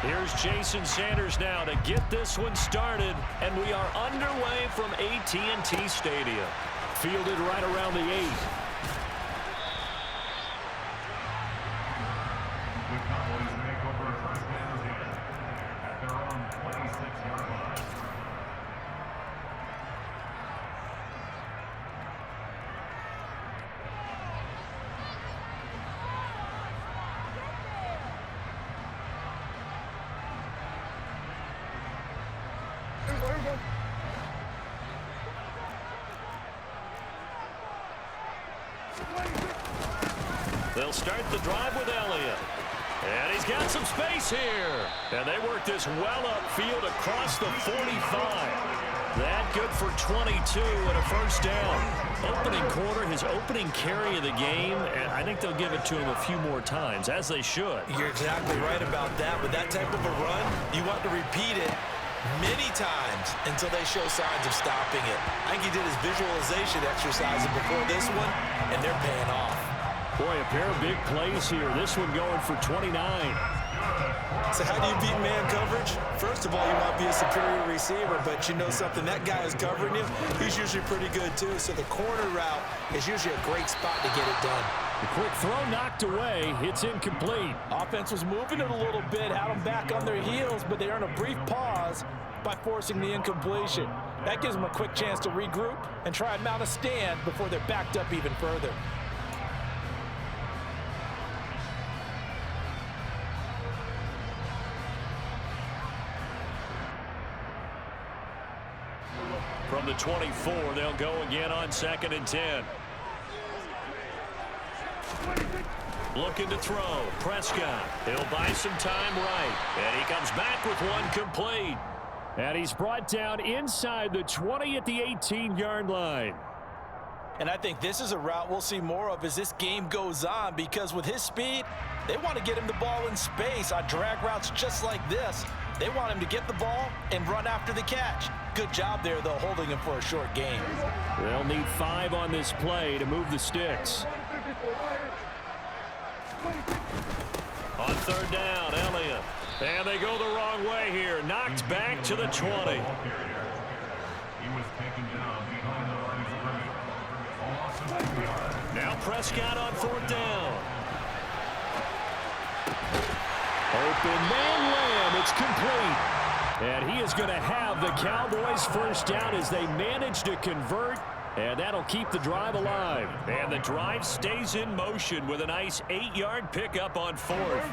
Here's Jason Sanders now to get this one started, and we are underway from AT&T Stadium. Fielded right around the 8. They'll start the drive with Elliott. And he's got some space here. And they work this well upfield across the 45. That good for 22 and a first down. Opening quarter, his opening carry of the game, and I think they'll give it to him a few more times, as they should. You're exactly right about that. With that type of a run, you want to repeat it many times until they show signs of stopping it. I think he did his visualization exercises before this one, and they're paying off. Boy, a pair of big plays here. This one going for 29. So how do you beat man coverage? First of all, you want to be a superior receiver, but you know something, that guy is covering you. He's usually pretty good too, so the corner route is usually a great spot to get it done. The quick throw knocked away. It's incomplete. Offense was moving it a little bit, had them back on their heels, but they earned a brief pause by forcing the incompletion. That gives them a quick chance to regroup and try and mount a stand before they're backed up even further. From the 24, they'll go again on 2nd and 10. Looking to throw. Prescott. He'll buy some time right. And he comes back with one complete. And he's brought down inside the 20 at the 18-yard line. And I think this is a route we'll see more of as this game goes on, because with his speed, they want to get him the ball in space on drag routes just like this. They want him to get the ball and run after the catch. Good job there, though, holding him for a short gain. They'll need 5 on this play to move the sticks. On 3rd down, Elliott. And they go the wrong way here. Knocked back to the 20. Now Prescott on 4th down. Open man Lamb. It's complete. And he is going to have the Cowboys first down as they manage to convert. And that'll keep the drive alive. And the drive stays in motion with a nice 8-yard pickup on 4th.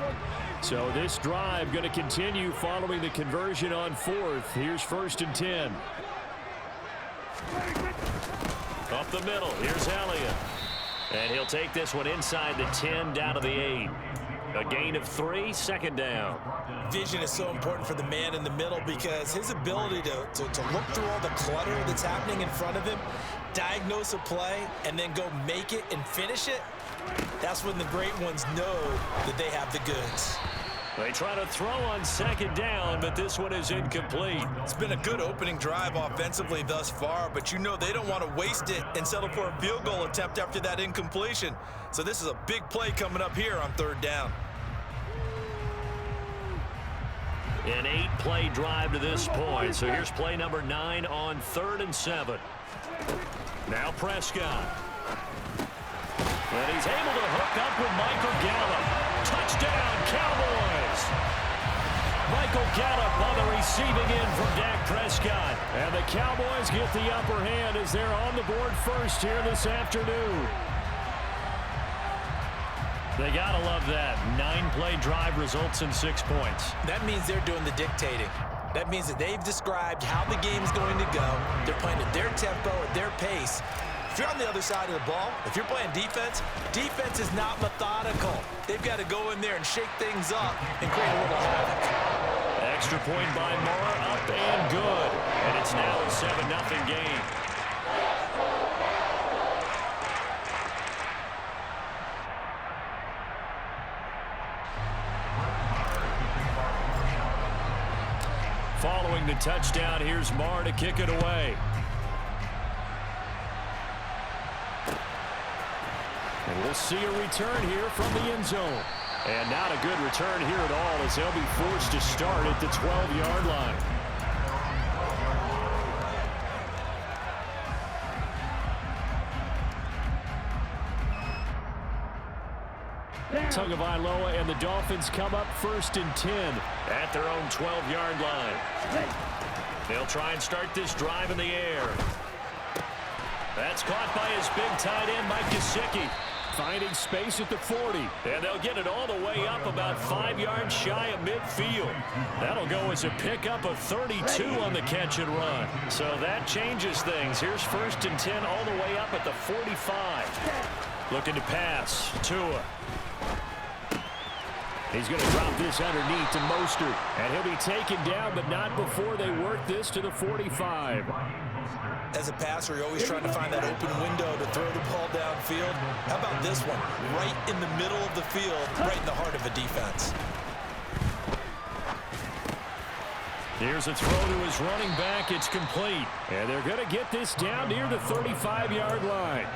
So this drive going to continue following the conversion on 4th. Here's 1st and 10. Up the middle. Here's Elliott. And he'll take this one inside the 10 down to the 8. A gain of 3, 2nd down. Vision is so important for the man in the middle, because his ability to look through all the clutter that's happening in front of him, diagnose a play, and then go make it and finish it, that's when the great ones know that they have the goods. They try to throw on 2nd down, but this one is incomplete. It's been a good opening drive offensively thus far, but you know they don't want to waste it and settle for a field goal attempt after that incompletion. So this is a big play coming up here on 3rd down. An 8-play drive to this point. So here's play number 9 on 3rd and 7. Now Prescott. And he's able to hook up with Michael Gallup. Touchdown, Cowboys! Michael Gallup on the receiving end from Dak Prescott. And the Cowboys get the upper hand as they're on the board first here this afternoon. They gotta love that. 9-play drive results in 6 points. That means they're doing the dictating. That means that they've described how the game's going to go. They're playing at their tempo, at their pace. If you're on the other side of the ball, if you're playing defense, defense is not methodical. They've got to go in there and shake things up and create a little havoc. Extra point by Moore, up and good. And it's now a 7-0 game. Following the touchdown, here's Marr to kick it away. And we'll see a return here from the end zone. And not a good return here at all as they'll be forced to start at the 12-yard line. Tagovailoa and the Dolphins come up 1st and 10 at their own 12-yard line. They'll try and start this drive in the air. That's caught by his big tight end, Mike Gesicki. Finding space at the 40. And they'll get it all the way up about 5 yards shy of midfield. That'll go as a pickup of 32 on the catch and run. So that changes things. Here's 1st and 10 all the way up at the 45. Looking to pass. Tua. He's going to drop this underneath to Mostert. And he'll be taken down, but not before they work this to the 45. As a passer, you're always trying to find that open window to throw the ball downfield. How about this one? Right in the middle of the field, right in the heart of a defense. Here's a throw to his running back. It's complete. And they're going to get this down near the 35-yard line.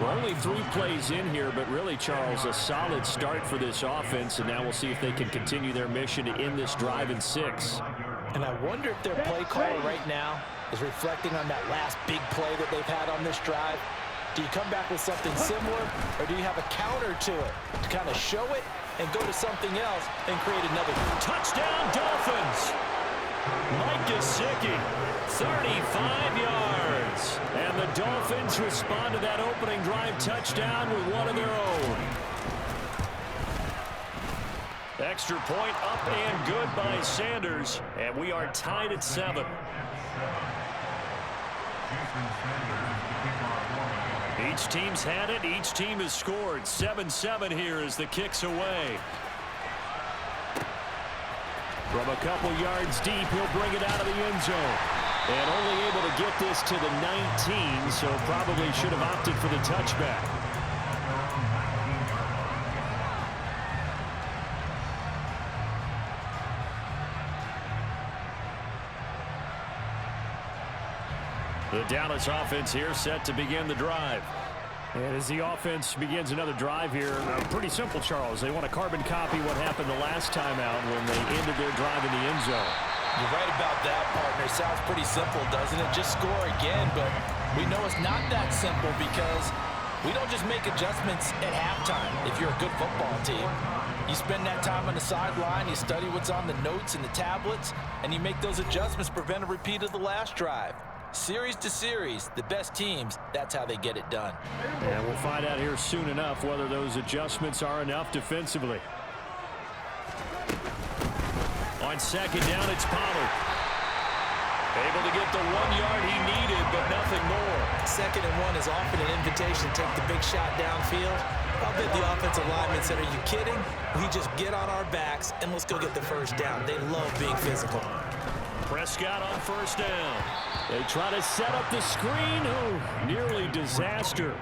We're only 3 plays in here, but really, Charles, a solid start for this offense. And now we'll see if they can continue their mission to end this drive in 6. And I wonder if their play caller right now is reflecting on that last big play that they've had on this drive. Do you come back with something similar, or do you have a counter to it to kind of show it and go to something else and create another touchdown Dolphins? Mike Gesicki, 35 yards. And the Dolphins respond to that opening drive touchdown with one of their own. Extra point up and good by Sanders. And we are tied at 7. Each team's had it. Each team has scored. 7-7 here as the kick's away. From a couple yards deep, he'll bring it out of the end zone. And only able to get this to the 19, so probably should have opted for the touchback. The Dallas offense here set to begin the drive. And as the offense begins another drive here, pretty simple, Charles. They want to carbon copy what happened the last time out when they ended their drive in the end zone. You're right about that, partner. Sounds pretty simple, doesn't it? Just score again, but we know it's not that simple because we don't just make adjustments at halftime if you're a good football team. You spend that time on the sideline, you study what's on the notes and the tablets, and you make those adjustments to prevent a repeat of the last drive. Series to series, the best teams, that's how they get it done. And we'll find out here soon enough whether those adjustments are enough defensively. On 2nd down, it's Pollard. Able to get the 1 yard he needed, but nothing more. 2nd and 1 is often an invitation to take the big shot downfield. I'll bet the offensive linemen said, are you kidding? We just get on our backs and let's go get the 1st down. They love being physical. Prescott on 1st down. They try to set up the screen. Oh, nearly disaster.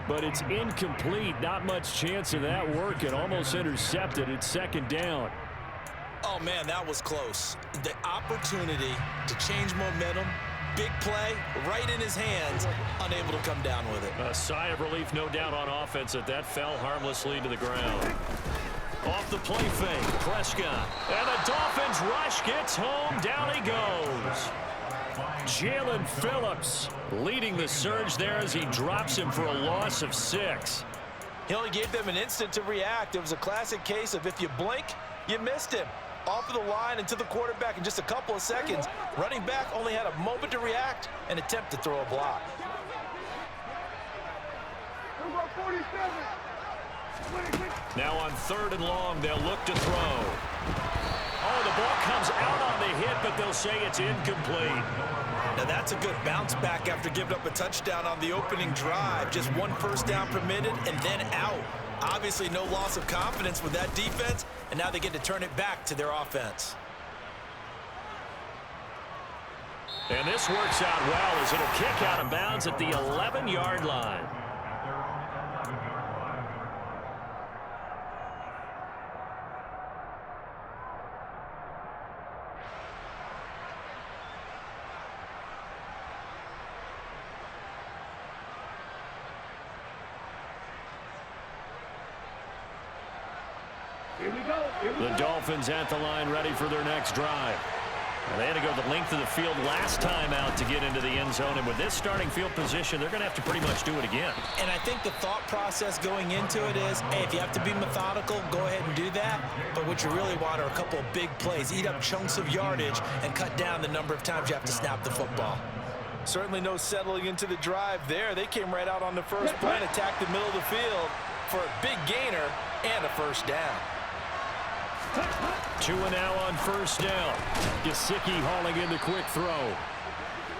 But it's incomplete. Not much chance of that working. Almost intercepted. It's 2nd down. Oh, man, that was close. The opportunity to change momentum, big play, right in his hands, unable to come down with it. A sigh of relief, no doubt, on offense that fell harmlessly to the ground. Off the play fake, Prescott. And the Dolphins rush gets home. Down he goes. Jalen Phillips leading the surge there as he drops him for a loss of 6. He only gave them an instant to react. It was a classic case of if you blink, you missed him. Off of the line and to the quarterback in just a couple of seconds. Running back only had a moment to react and attempt to throw a block. Now on 3rd and long, they'll look to throw. Oh, the ball comes out on the hit, but they'll say it's incomplete. Now that's a good bounce back after giving up a touchdown on the opening drive. Just 1 first down permitted and then out. Obviously no loss of confidence with that defense, and now they get to turn it back to their offense. And this works out well as it'll kick out of bounds at the 11-yard line. The Dolphins at the line ready for their next drive. And they had to go the length of the field last time out to get into the end zone. And with this starting field position, they're going to have to pretty much do it again. And I think the thought process going into it is, hey, if you have to be methodical, go ahead and do that. But what you really want are a couple of big plays. Eat up chunks of yardage and cut down the number of times you have to snap the football. Certainly no settling into the drive there. They came right out on the first play and attacked the middle of the field for a big gainer and a first down. 2 and now on first down. Gesicki hauling in the quick throw.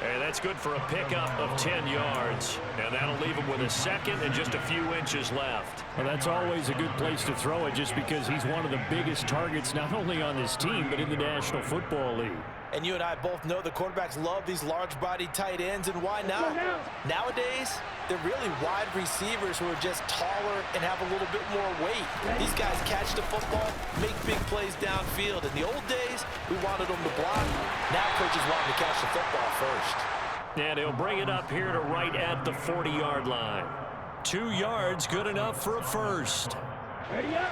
And that's good for a pickup of 10 yards. And that'll leave him with a second and just a few inches left. Well, that's always a good place to throw it just because he's one of the biggest targets not only on this team but in the National Football League. And you and I both know the quarterbacks love these large-bodied tight ends, and why not? Nowadays, they're really wide receivers who are just taller and have a little bit more weight. These guys catch the football, make big plays downfield. In the old days, we wanted them to block. Now coaches want them to catch the football first. And he'll bring it up here to right at the 40-yard line. 2 yards, good enough for a first. Ready up.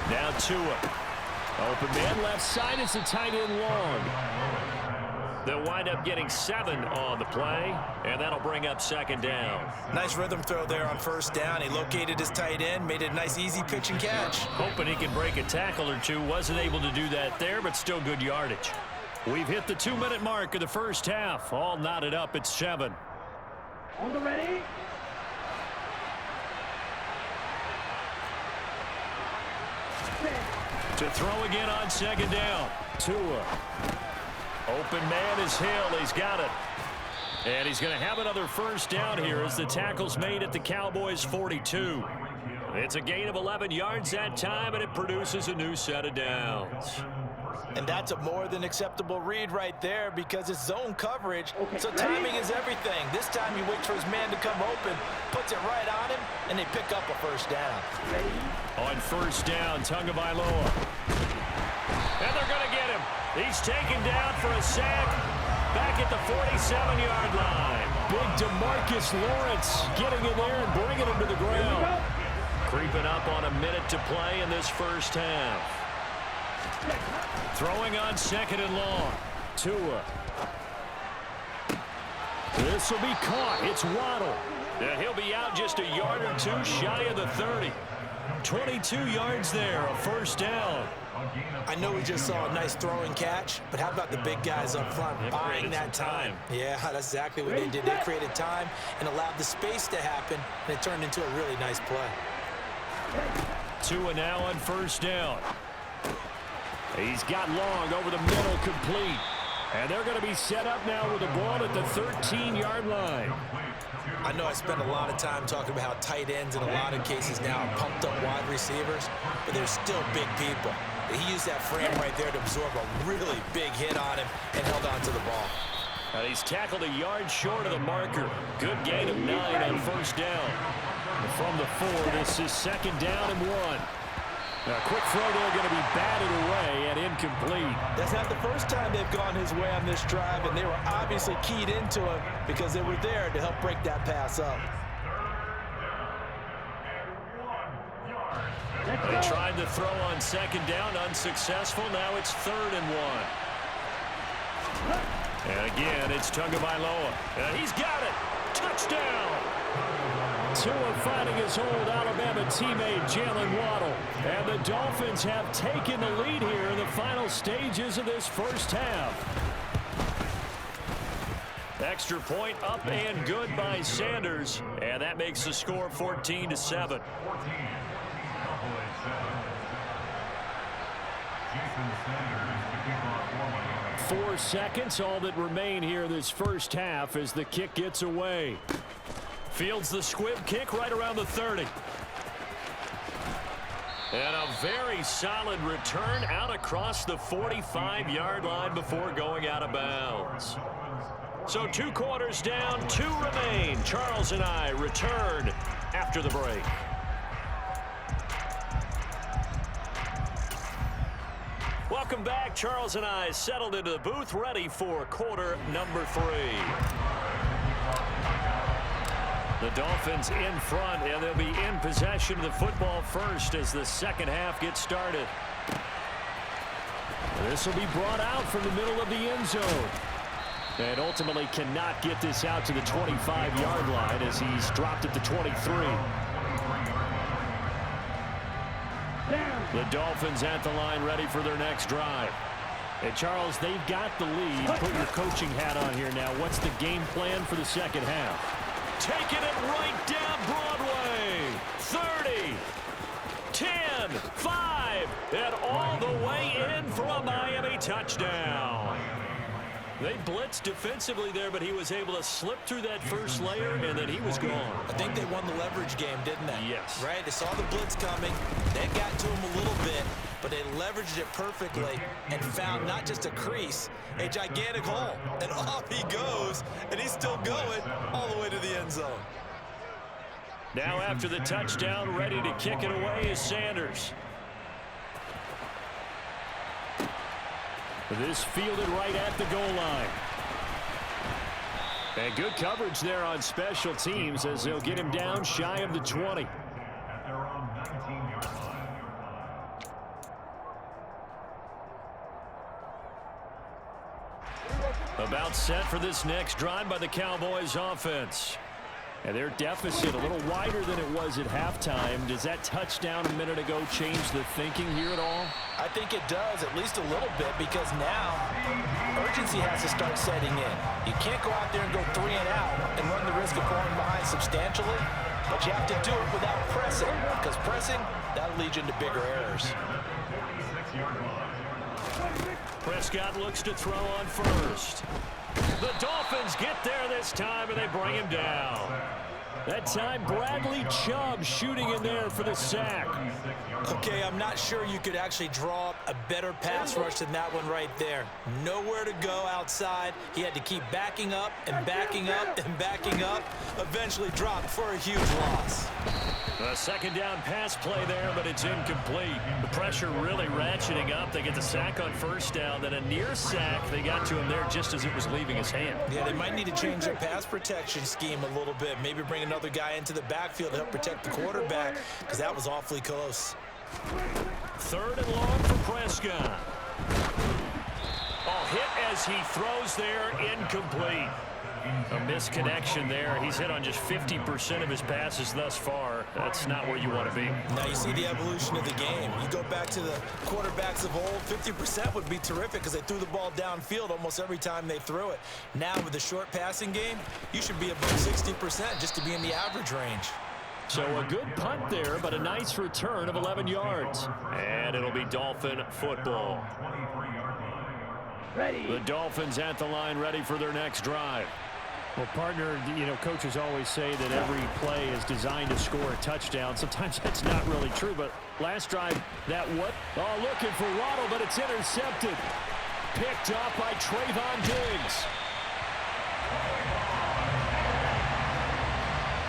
Now Tua. Open man left side is the tight end long. They'll wind up getting 7 on the play, and that'll bring up second down. Nice rhythm throw there on first down. He located his tight end, made it a nice easy pitch and catch. Hoping he can break a tackle or two. Wasn't able to do that there, but still good yardage. We've hit the 2-minute mark of the first half. All knotted up at 7. On the ready. To throw again on second down. Tua. Open man is Hill. He's got it. And he's going to have another first down here as the tackle's made at the Cowboys' 42. It's a gain of 11 yards that time, and it produces a new set of downs. And that's a more than acceptable read right there because it's zone coverage, so timing is everything. This time he waits for his man to come open, puts it right on him, and they pick up a first down. On first down, Tagovailoa. And they're going to get him. He's taken down for a sack back at the 47-yard line. Big DeMarcus Lawrence getting in there and bringing him to the ground. Creeping up on a minute to play in this first half. Throwing on second and long. Tua. This will be caught. It's Waddle. And he'll be out just a yard or two shy of the 30. 22 yards there, a first down. I know we just saw a nice throwing catch, but how about the big guys up front buying that time? Yeah, that's exactly what they did. They created time and allowed the space to happen, and it turned into a really nice play. Tua now on first down. He's got long over the middle, complete. And they're going to be set up now with the ball at the 13-yard line. I know I spent a lot of time talking about how tight ends in a lot of cases now are pumped up wide receivers, but they're still big people. He used that frame right there to absorb a really big hit on him and held on to the ball. And he's tackled a yard short of the marker. Good gain of 9 on first down. And from the 4, this is second down and 1. Now, a quick throw there going to be batted away and incomplete. That's not the first time they've gone his way on this drive, and they were obviously keyed into him because they were there to help break that pass up. They tried to throw on second down, unsuccessful. Now it's third and 1. And again, it's Tagovailoa. And he's got it. Touchdown. Tua finding his old Alabama teammate Jalen Waddle. And the Dolphins have taken the lead here in the final stages of this first half. Extra point up and good by Sanders. And that makes the score 14-7. 4 seconds, all that remain here this first half as the kick gets away. Fields the squib kick right around the 30. And a very solid return out across the 45-yard line before going out of bounds. So 2 quarters down, 2 remain. Charles and I return after the break. Welcome back. Charles and I settled into the booth, ready for quarter number 3. The Dolphins in front, and they'll be in possession of the football first as the second half gets started. This will be brought out from the middle of the end zone. And ultimately cannot get this out to the 25-yard line as he's dropped it to 23. The Dolphins at the line ready for their next drive. And Charles, they've got the lead. Put your coaching hat on here now. What's the game plan for the second half? Taking it right down Broadway. 30, 10, 5, and all the way in for a Miami touchdown. They blitzed defensively there, but he was able to slip through that first layer, and then he was gone. I think they won the leverage game, didn't they? Yes. Right? They saw the blitz coming. They got to him a little bit, but they leveraged it perfectly and found not just a crease, a gigantic hole. And off he goes, and he's still going all the way to the end zone. Now after the touchdown, ready to kick it away is Sanders. This fielded right at the goal line. And good coverage there on special teams as they'll get him down shy of the 20. About set for this next drive by the Cowboys offense. And their deficit a little wider than it was at halftime. Does that touchdown a minute ago change the thinking here at all? I think it does, at least a little bit, because now urgency has to start setting in. You can't go out there and go 3 and out and run the risk of falling behind substantially, but you have to do it without pressing, because pressing, that'll lead you into bigger errors. Prescott looks to throw on first. The Dolphins get there this time, and they bring him down. That time, Bradley Chubb shooting in there for the sack. Okay, I'm not sure you could actually draw up a better pass rush than that one right there. Nowhere to go outside. He had to keep backing up and backing up and backing up. Eventually dropped for a huge loss. A second down pass play there, but it's incomplete. The pressure really ratcheting up. They get the sack on first down, then a near sack. They got to him there just as it was leaving his hand. Yeah, they might need to change their pass protection scheme a little bit. Maybe bring another guy into the backfield to help protect the quarterback, because that was awfully close. Third and long for Prescott. Oh, hit as he throws there, incomplete. A misconnection there. He's hit on just 50% of his passes thus far. That's not where you want to be. Now you see the evolution of the game. You go back to the quarterbacks of old, 50% would be terrific because they threw the ball downfield almost every time they threw it. Now with the short passing game, you should be above 60% just to be in the average range. So a good punt there, but a nice return of 11 yards. And it'll be Dolphin football. Ready. The Dolphins at the line ready for their next drive. Well, partner, you know, coaches always say that every play is designed to score a touchdown. Sometimes that's not really true, but last drive, that what? Oh, looking for Waddle, but it's intercepted. Picked up by Trayvon Diggs.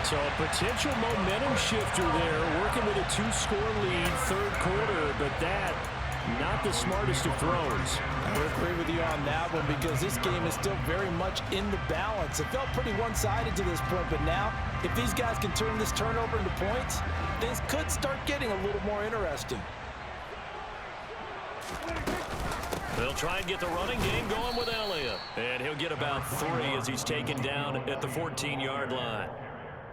So a potential momentum shifter there, working with a 2-score lead, third quarter, but that, not the smartest of throws. I would agree with you on that one because this game is still very much in the balance. It felt pretty one-sided to this point, but now, if these guys can turn this turnover into points, things could start getting a little more interesting. They'll try and get the running game going with Elliott. And he'll get about 3 as he's taken down at the 14-yard line.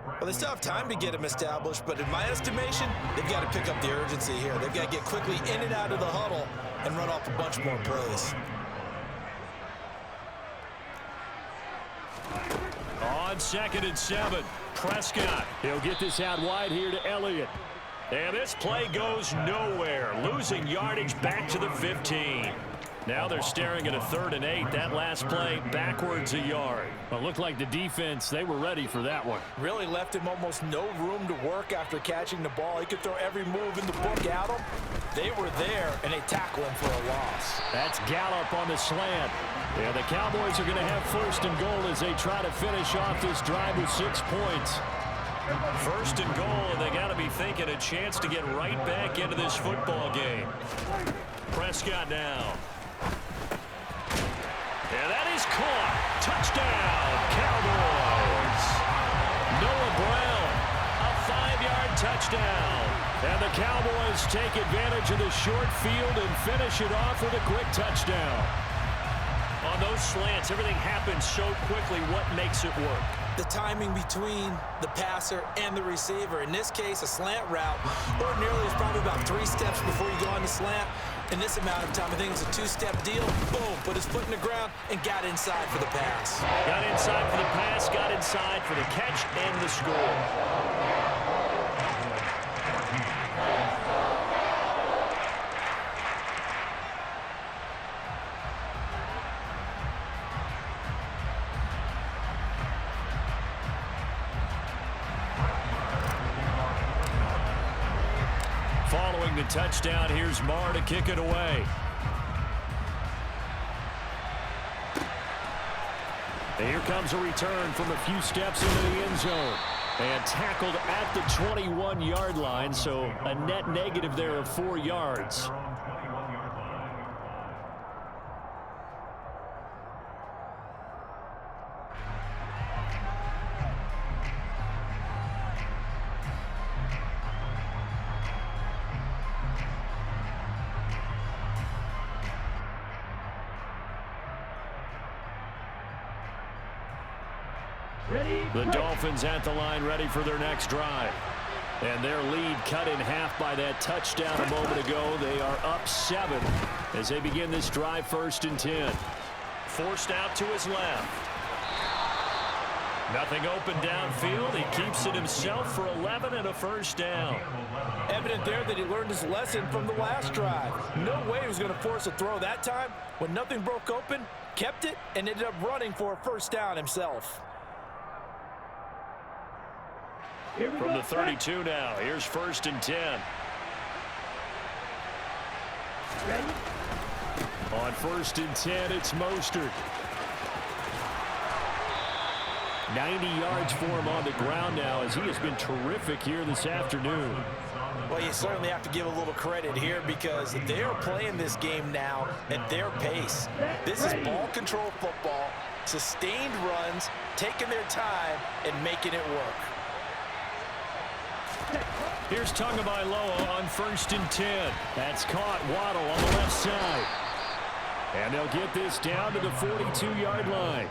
Well, they still have time to get him established, but in my estimation, they've got to pick up the urgency here. They've got to get quickly in and out of the huddle and run off a bunch more plays. On 2nd and 7, Prescott. He'll get this out wide here to Elliott. And this play goes nowhere. Losing yardage back to the 15. Now they're staring at a 3rd and 8. That last play backwards a yard. Well, it looked like the defense, they were ready for that one. Really left him almost no room to work after catching the ball. He could throw every move in the book at him. They were there, and they tackle him for a loss. That's Gallup on the slant. Yeah, the Cowboys are going to have 1st and goal as they try to finish off this drive with 6 points. 1st and goal, and they got to be thinking a chance to get right back into this football game. Prescott now. And that is caught. Touchdown, Cowboys. Noah touchdown. And the Cowboys take advantage of the short field and finish it off with a quick touchdown. On those slants, everything happens so quickly. What makes it work? The timing between the passer and the receiver. In this case, a slant route. Ordinarily, it's probably about 3 steps before you go on the slant. In this amount of time, I think it's a 2-step deal. Boom, put his foot in the ground and got inside for the pass. Got inside for the pass, got inside for the catch and the score. Following the touchdown, here's Marr to kick it away. And here comes a return from a few steps into the end zone. And tackled at the 21-yard line, so a net negative there of 4 yards. The Dolphins at the line ready for their next drive. And their lead cut in half by that touchdown a moment ago. They are up 7 as they begin this drive 1st and 10. Forced out to his left. Nothing open downfield. He keeps it himself for 11 and a first down. Evident there that he learned his lesson from the last drive. No way he was going to force a throw that time. When nothing broke open, kept it, and ended up running for a first down himself. From the 32 now, here's 1st and 10. Ready? On 1st and 10, it's Mostert. 90 yards for him on the ground now as he has been terrific here this afternoon. Well, you certainly have to give a little credit here because they're playing this game now at their pace. This is ball control football, sustained runs, taking their time, and making it work. Here's Tagovailoa on 1st and 10. That's caught. Waddle on the left side. And they'll get this down to the 42-yard line.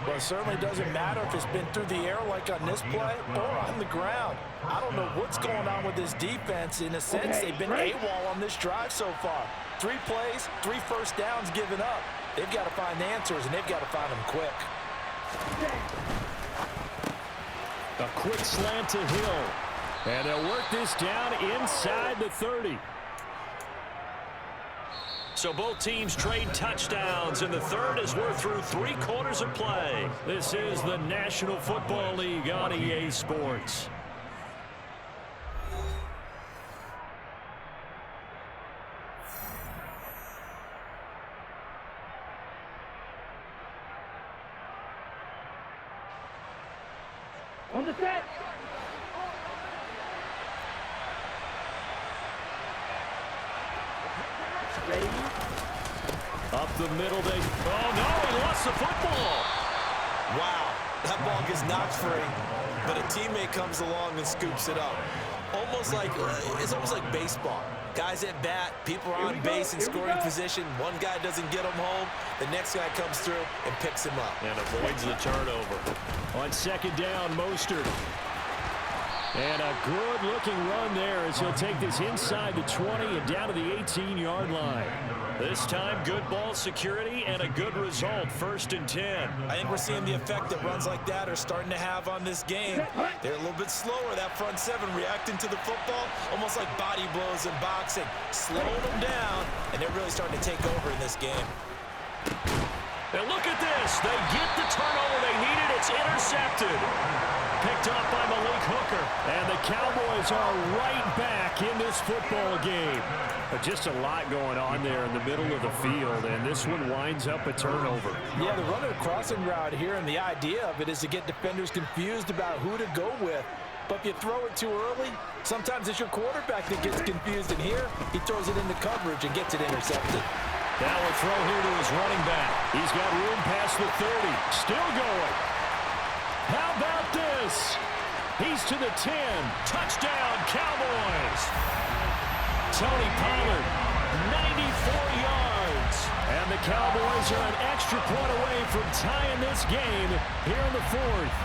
Well, it certainly doesn't matter if it's been through the air like on this play or on the ground. I don't know what's going on with this defense. In a sense, they've been AWOL on this drive so far. 3 plays, 3 first downs given up. They've got to find answers, and they've got to find them quick. A quick slant to Hill. And they'll work this down inside the 30. So both teams trade touchdowns in the third as we're through 3 quarters of play. This is the National Football League on EA Sports. On the set. Ready? Up the middle, they... Oh, no, he lost the football. Wow, that ball gets knocked free, but a teammate comes along and scoops it up. It's almost like baseball. Guys at bat, people are on base in scoring position. One guy doesn't get him home. The next guy comes through and picks him up. And avoids the turnover. On 2nd down, Mostert. And a good-looking run there as he'll take this inside the 20 and down to the 18-yard line. This time, good ball security and a good result, 1st and 10. I think we're seeing the effect that runs like that are starting to have on this game. They're a little bit slower, that front 7 reacting to the football, almost like body blows in boxing, slowing them down, and they're really starting to take over in this game. And look at this. They get the turnover they needed. It's intercepted. Picked off by Malik Hooker. And the Cowboys are right back in this football game. But just a lot going on there in the middle of the field, and this one winds up a turnover. Yeah, they're running a crossing route here, and the idea of it is to get defenders confused about who to go with. But if you throw it too early, sometimes it's your quarterback that gets confused, and here he throws it into coverage and gets it intercepted. Now a throw here to his running back. He's got room past the 30. Still going. How about this? He's to the 10. Touchdown, Cowboys. Tony Pollard, 94 yards. And the Cowboys are an extra point away from tying this game here in the fourth.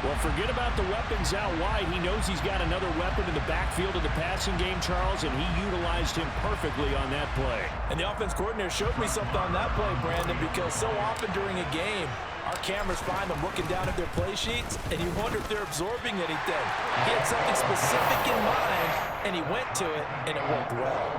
Well, forget about the weapons out wide. He knows he's got another weapon in the backfield of the passing game, Charles, and he utilized him perfectly on that play. And the offense coordinator showed me something on that play, Brandon, because so often during a game, our cameras find them looking down at their play sheets, and you wonder if they're absorbing anything. He had something specific in mind, and he went to it, and it worked well.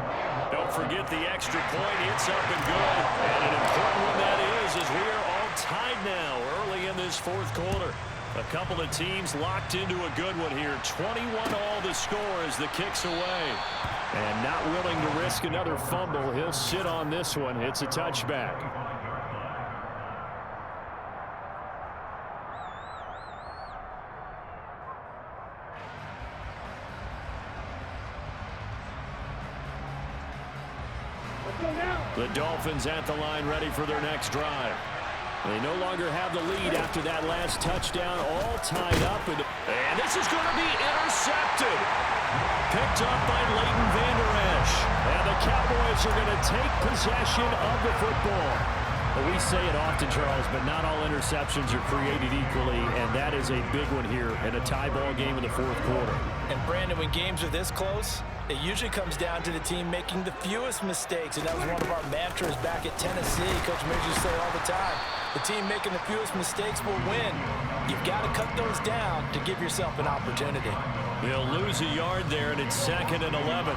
Don't forget the extra point. It's up and good. And an important one that is, as we are all tied now early in this fourth quarter. A couple of teams locked into a good one here. 21 all the score as the kick's away. And not willing to risk another fumble. He'll sit on this one. It's a touchback. The Dolphins at the line, ready for their next drive. They no longer have the lead after that last touchdown, all tied up. And this is going to be intercepted. Picked up by Leighton Vander Esch. And the Cowboys are going to take possession of the football. Well, we say it often, Charles, but not all interceptions are created equally, and that is a big one here in a tie ball game in the fourth quarter. And, Brandon, when games are this close, it usually comes down to the team making the fewest mistakes, and that was one of our mantras back at Tennessee. Coach Major used to say all the time, the team making the fewest mistakes will win. You've got to cut those down to give yourself an opportunity. They'll lose a yard there, and it's 2nd and 11.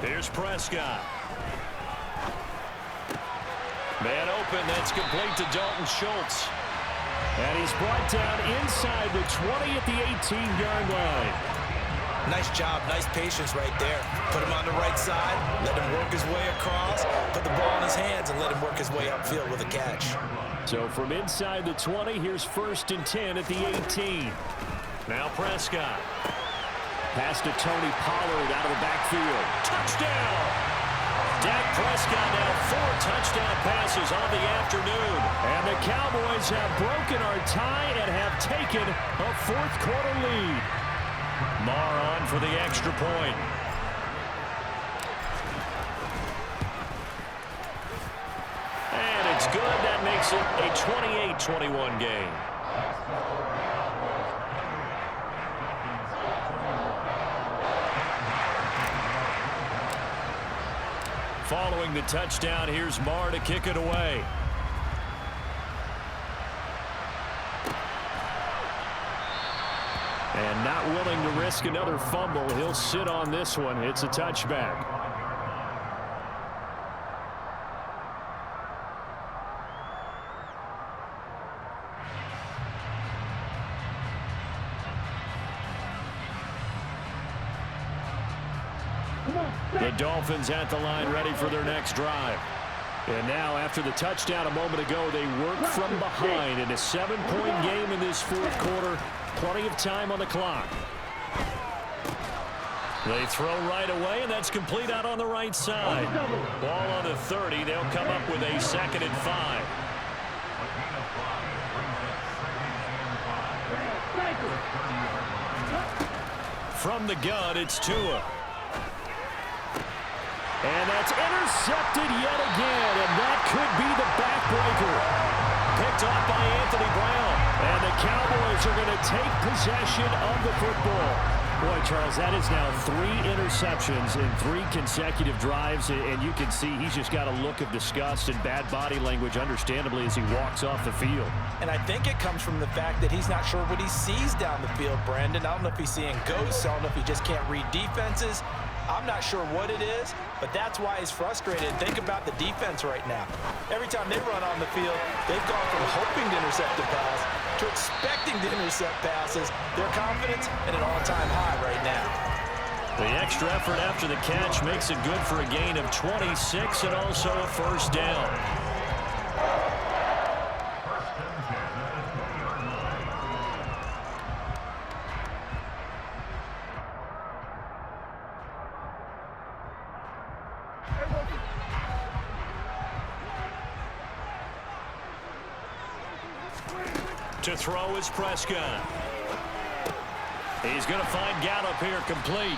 Here's Prescott. Man open, that's complete to Dalton Schultz. And he's brought down inside the 20 at the 18-yard line. Nice job, nice patience right there. Put him on the right side, let him work his way across, put the ball in his hands, and let him work his way upfield with a catch. So from inside the 20, here's 1st and 10 at the 18. Now Prescott. Pass to Tony Pollard out of the backfield. Touchdown! Dak Prescott now 4 touchdown passes on the afternoon. And the Cowboys have broken our tie and have taken a fourth quarter lead. Marr on for the extra point. And it's good. That makes it a 28-21 game. Following the touchdown, here's Marr to kick it away. And not willing to risk another fumble. He'll sit on this one. It's a touchback. The Dolphins at the line, ready for their next drive. And now, after the touchdown a moment ago, they work from behind in a 7-point game in this fourth quarter. Plenty of time on the clock. They throw right away, and that's complete out on the right side. Ball on the 30. They'll come up with a 2nd and 5. From the gun, it's Tua. And that's intercepted yet again, and that could be the backbreaker. Picked off by Anthony Brown. And the Cowboys are going to take possession of the football. Boy, Charles, that is now 3 interceptions in 3 consecutive drives, and you can see he's just got a look of disgust and bad body language, understandably, as he walks off the field. And I think it comes from the fact that he's not sure what he sees down the field, Brandon. I don't know if he's seeing ghosts. I don't know if he just can't read defenses. I'm not sure what it is, but that's why he's frustrated. Think about the defense right now. Every time they run on the field, they've gone from hoping to intercept a pass to expecting to intercept passes. Their confidence at an all-time high right now. The extra effort after the catch makes it good for a gain of 26 and also a first down. To throw is Prescott. He's going to find Gallup here complete.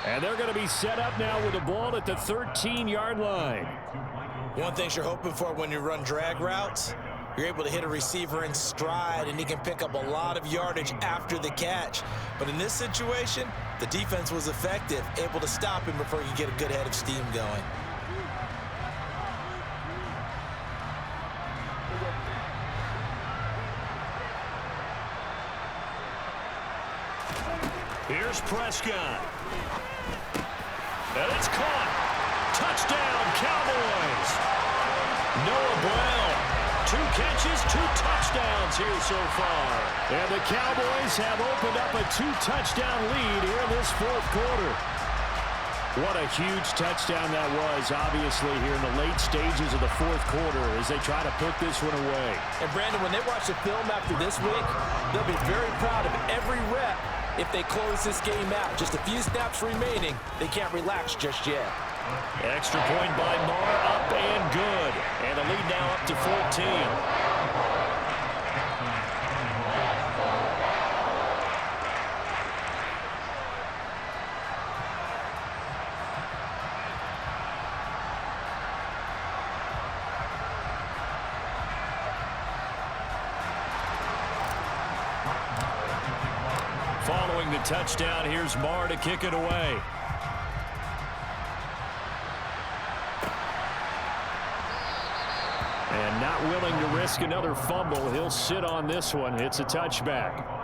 And they're going to be set up now with the ball at the 13-yard line. One thing you're hoping for when you run drag routes, you're able to hit a receiver in stride, and he can pick up a lot of yardage after the catch. But in this situation, the defense was effective, able to stop him before he could get a good head of steam going. Here's Prescott. And it's caught. Touchdown, Cowboys. Noah Brown. 2 catches, 2 touchdowns here so far. And the Cowboys have opened up a 2-touchdown lead here in this fourth quarter. What a huge touchdown that was, obviously, here in the late stages of the fourth quarter as they try to put this one away. And, Brandon, when they watch the film after this week, they'll be very proud of every rep if they close this game out. Just a few snaps remaining. They can't relax just yet. Extra point by Marr, up and good. And the lead now up to 14. Following the touchdown, here's Marr to kick it away. And not willing to risk another fumble, he'll sit on this one. It's a touchback.